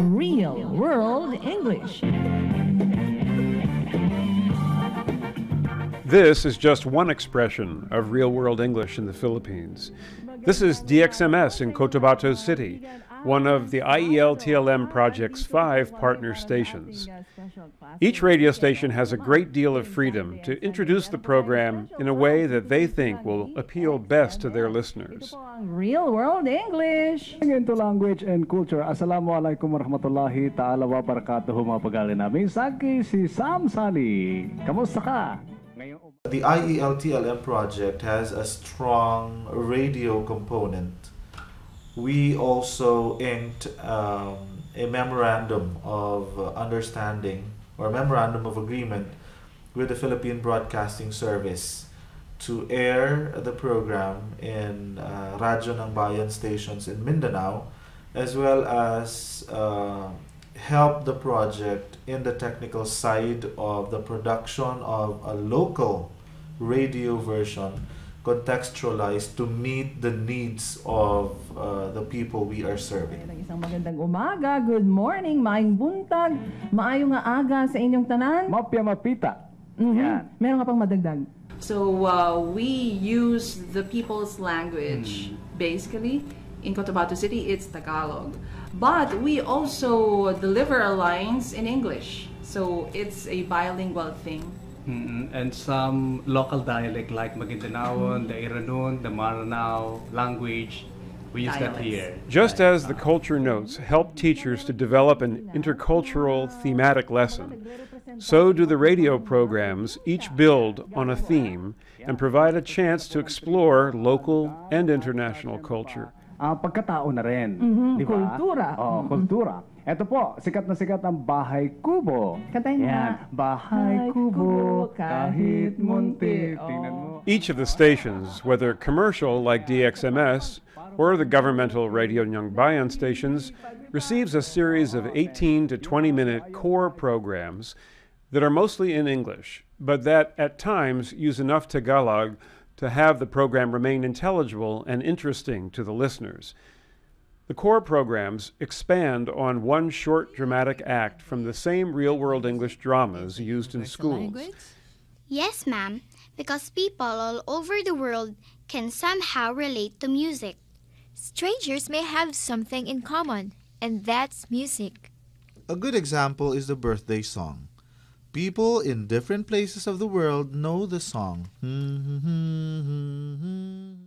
Real World English. This is just one expression of real-world English in the Philippines. This is DXMS in Cotabato City, one of the IEL-TLM Project's 5 partner stations. Each radio station has a great deal of freedom to introduce the program in a way that they think will appeal best to their listeners. Real World English. Into language and culture. Assalamualaikum warahmatullahi ta'ala wa barakatuh mga pag-aaral namin. Saki si Sam Sali. Kamusta ka? The IEL-TLM project has a strong radio component. We also inked a memorandum of understanding or memorandum of agreement with the Philippine Broadcasting Service to air the program in Radyo ng Bayan stations in Mindanao, as well as help the project in the technical side of the production of a local radio version contextualized to meet the needs of the people we are serving. Isang magandang umaga, good morning, maayong buntag, maayong nga aga sa inyong tanan. Mapya mapita. Yan. Meron ka pang madagdag? So we use the people's language, basically. In Cotabato City, it's Tagalog. But we also deliver our lines in English. So it's a bilingual thing. And some local dialect like Magindanaon, the Iranon, the Maranao language, we use that here. Just as the culture notes help teachers to develop an intercultural thematic lesson, so do the radio programs each build on a theme and provide a chance to explore local and international culture. Pagkatao na rin. Di ba? Kultura. Kultura. Ito po, sikat na sikat ang Bahay Kubo. Kantayin Yan. Bahay Kubo, kahit munti. Tingnan mo. Each of the stations, whether commercial like DXMS or the governmental Radio Ng Bayan stations, receives a series of 18 to 20-minute core programs that are mostly in English, but that at times use enough Tagalog to have the program remain intelligible and interesting to the listeners. The core programs expand on one short dramatic act from the same real-world English dramas used in schools. Yes, ma'am, because people all over the world can somehow relate to music. Strangers may have something in common, and that's music. A good example is the birthday song. People in different places of the world know the song.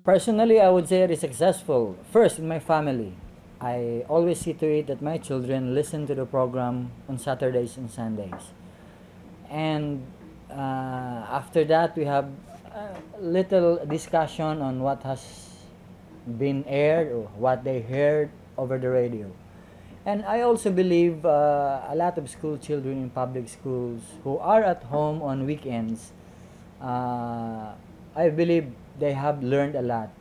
Personally, I would say it is successful. First, in my family. I always see to it that my children listen to the program on Saturdays and Sundays. And after that, we have a little discussion on what has been aired or what they heard over the radio. And I also believe a lot of school children in public schools who are at home on weekends, I believe they have learned a lot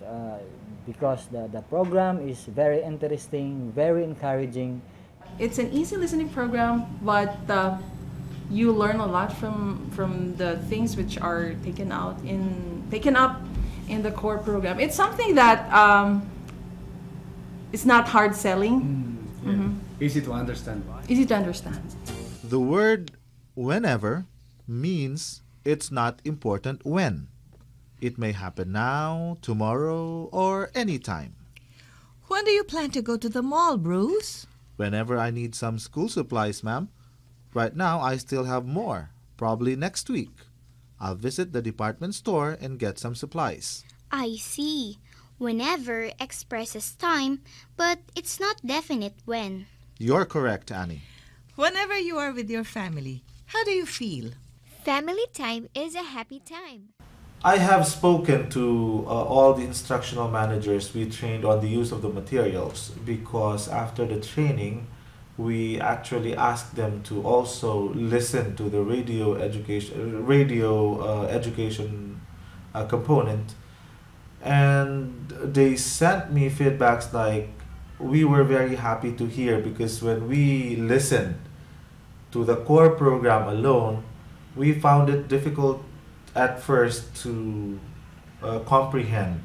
because the program is very interesting, very encouraging. It's an easy listening program, but you learn a lot from the things which are taken up in the core program. It's something that it's not hard selling. Easy to understand. Easy to understand. The word whenever means it's not important when. It may happen now, tomorrow, or anytime. When do you plan to go to the mall, Bruce? Whenever I need some school supplies, ma'am. Right now, I still have more. Probably next week. I'll visit the department store and get some supplies. I see. Whenever expresses time, but it's not definite when. You're correct, Annie. Whenever you are with your family, how do you feel? Family time is a happy time. I have spoken to all the instructional managers we trained on the use of the materials because after the training, we actually asked them to also listen to the radio education component, and they sent me feedbacks like we were very happy to hear because when we listened to the core program alone, we found it difficult at first to comprehend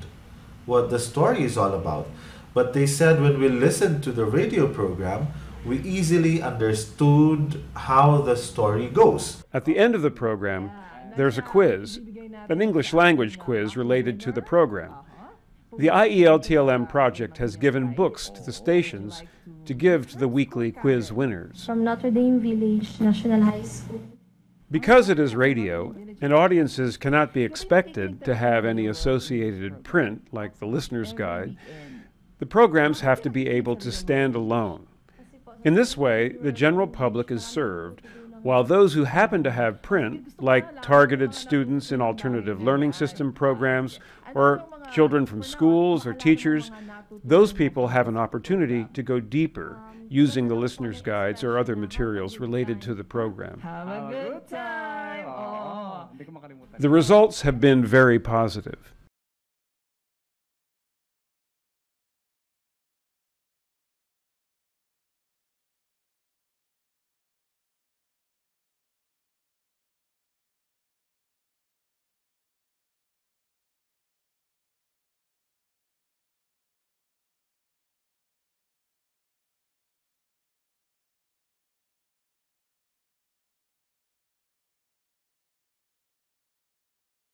what the story is all about. But they said when we listened to the radio program, we easily understood how the story goes. At the end of the program, there's a quiz, an English language quiz related to the program. The IELTLM project has given books to the stations to give to the weekly quiz winners. From Notre Dame Village National High School. Because it is radio, and audiences cannot be expected to have any associated print like the listener's guide, the programs have to be able to stand alone. In this way, the general public is served, while those who happen to have print, like targeted students in alternative learning system programs, or children from schools or teachers, those people have an opportunity to go deeper using the listener's guides or other materials related to the program. Have a good time. The results have been very positive.